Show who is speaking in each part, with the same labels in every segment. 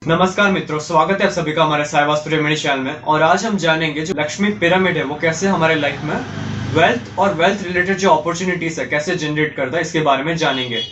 Speaker 1: नमस्कार मित्रों, स्वागत है आप सभी का हमारे साई वास्तु रेमेडी चैनल में। और आज हम जानेंगे जो लक्ष्मी पिरामिड है वो कैसे हमारे लाइफ में वेल्थ और वेल्थ रिलेटेड जो अपॉर्चुनिटीज है कैसे जनरेट करता है, इसके बारे में जानेंगे।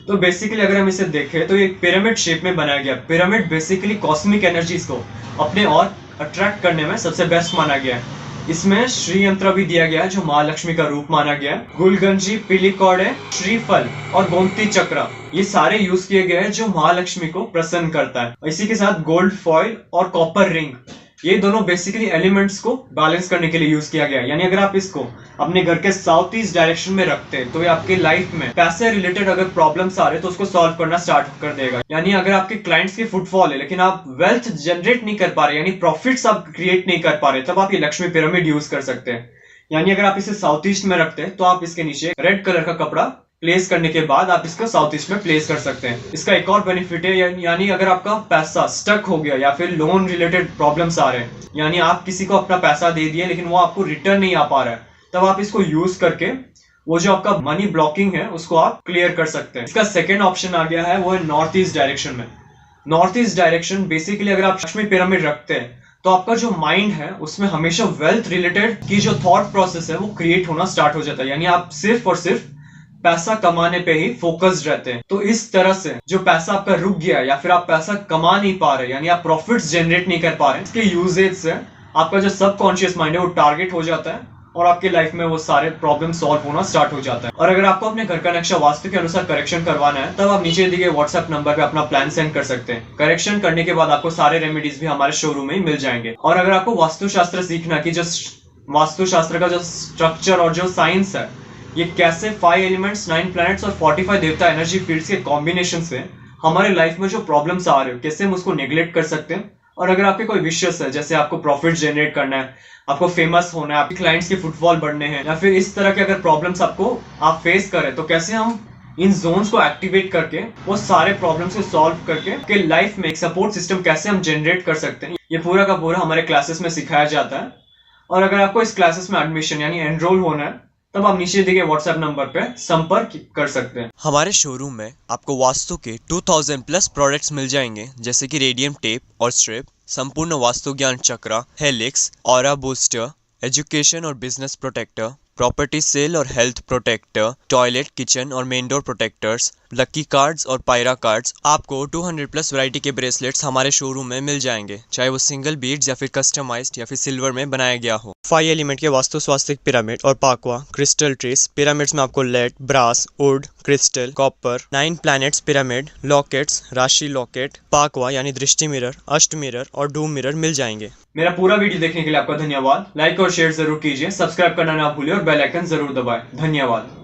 Speaker 1: तो बेसिकली अगर हम इसे देखें तो एक पिरामिड शेप में बनाया गया। पिरामिड बेसिकली कॉस्मिक एनर्जीज को अपने और अट्रैक्ट करने में सबसे बेस्ट माना गया है। इसमें श्री यंत्र भी दिया गया है जो महालक्ष्मी का रूप माना गया है। गुलगंजी, पीली कौड़े, श्रीफल और गोमती चक्र ये सारे यूज किए गए हैं जो महालक्ष्मी को प्रसन्न करता है। इसी के साथ गोल्ड फॉइल और कॉपर रिंग ये दोनों बेसिकली एलिमेंट्स को बैलेंस करने के लिए यूज किया गया है। यानी अगर आप इसको अपने घर के साउथ ईस्ट डायरेक्शन में रखते हैं तो ये आपके लाइफ में पैसे रिलेटेड अगर प्रॉब्लम्स आ रहे तो उसको सॉल्व करना स्टार्ट कर देगा। यानी अगर आपके क्लाइंट्स की फुटफॉल है लेकिन आप वेल्थ जनरेट नहीं कर पा रहे, यानी प्रॉफिट्स आप क्रिएट नहीं कर पा रहे, तब आप ये लक्ष्मी पिरामिड यूज कर सकते हैं। यानी अगर आप इसे साउथ ईस्ट में रखते हैं तो आप इसके नीचे रेड कलर का कपड़ा प्लेस करने के बाद आप इसको साउथ ईस्ट में प्लेस कर सकते हैं। इसका एक और बेनिफिट है, यानी अगर आपका पैसा स्टक हो गया या फिर लोन रिलेटेड प्रॉब्लम्स आ रहे हैं, यानी आप किसी को अपना पैसा दे दिए लेकिन वो आपको रिटर्न नहीं आ पा रहा है, तब आप इसको यूज करके वो जो आपका मनी ब्लॉकिंग है उसको आप क्लियर कर सकते हैं। इसका सेकेंड ऑप्शन आ गया है, वो है नॉर्थ ईस्ट डायरेक्शन में। नॉर्थ ईस्ट डायरेक्शन बेसिकली अगर आप लक्ष्मी पिरामिड रखते हैं तो आपका जो माइंड है उसमें हमेशा वेल्थ रिलेटेड की जो थॉट प्रोसेस है वो क्रिएट होना स्टार्ट हो जाता है। यानी आप सिर्फ और सिर्फ पैसा कमाने पे ही फोकस्ड रहते हैं। तो इस तरह से जो पैसा आपका रुक गया या फिर आप पैसा कमा नहीं पा रहे, यानी आप प्रॉफिट्स जनरेट नहीं कर पा रहे, इसके यूजेज से आपका जो सबकॉन्शियस माइंड है वो टारगेट हो जाता है और आपके लाइफ में वो सारे प्रॉब्लम सॉल्व होना स्टार्ट हो जाता है। और अगर आपको अपने घर का नक्शा वास्तु के अनुसार करेक्शन करवाना है तब आप नीचे दिए गए व्हाट्सएप नंबर पे अपना प्लान सेंड कर सकते हैं। करेक्शन करने के बाद आपको सारे रेमेडीज भी हमारे शोरूम में ही मिल जाएंगे। और अगर आपको वास्तुशास्त्र सीखना कि जो वास्तुशास्त्र का जो स्ट्रक्चर और जो साइंस है ये कैसे 5 एलिमेंट्स, 9 प्लैनेट्स और 45 देवता एनर्जी फील्ड्स के कॉम्बिनेशन से हमारे लाइफ में जो प्रॉब्लम्स आ रहे हो कैसे हम उसको नेग्लेक्ट कर सकते हैं। और अगर आपके कोई विशेष है, जैसे आपको प्रॉफिट जनरेट करना है, आपको फेमस होना है, आपके क्लाइंट्स के फुटफॉल बढ़ने हैं, या फिर इस तरह के अगर प्रॉब्लम्स आपको आप फेस करें तो कैसे हम इन जोन्स को एक्टिवेट करके वो सारे प्रॉब्लम्स को सॉल्व करके लाइफ में एक सपोर्ट सिस्टम कैसे हम जनरेट कर सकते हैं, ये पूरा का पूरा हमारे क्लासेस में सिखाया जाता है। और अगर आपको इस क्लासेस में एडमिशन यानी एनरोल होना है तब आप नीचे दिए गए व्हाट्सएप नंबर पे संपर्क कर सकते हैं।
Speaker 2: हमारे शोरूम में आपको वास्तु के 2000 प्लस प्रोडक्ट्स मिल जाएंगे, जैसे कि रेडियम टेप और स्ट्रिप, संपूर्ण वास्तु ज्ञान चक्र, हेलिक्स, ऑरा बूस्टर, एजुकेशन और बिजनेस प्रोटेक्टर, प्रॉपर्टी सेल और हेल्थ प्रोटेक्टर, टॉयलेट, किचन और main door protectors, lucky cards और पायरा कार्ड्स। आपको 200 प्लस वैरायटी के ब्रेसलेट्स हमारे शोरूम में मिल जाएंगे, चाहे वो सिंगल बीड्स या फिर कस्टमाइज्ड या फिर सिल्वर में बनाया गया हो। 5 एलिमेंट के वास्तु स्वास्तिक पिरामिड और पाकवा क्रिस्टल ट्रीज पिरामिड्स में आपको lead, brass, wood, crystal, copper, 9 planets pyramid, lockets, राशि लॉकेट, पाकवा यानी दृष्टि मिरर, अष्ट मिरर और डूम मिरर मिल जाएंगे।
Speaker 1: मेरा पूरा वीडियो देखने के लिए आपका धन्यवाद। लाइक और शेयर जरूर कीजिए, सब्सक्राइब करना ना भूलिए और बेल आइकन जरूर दबाएं। धन्यवाद।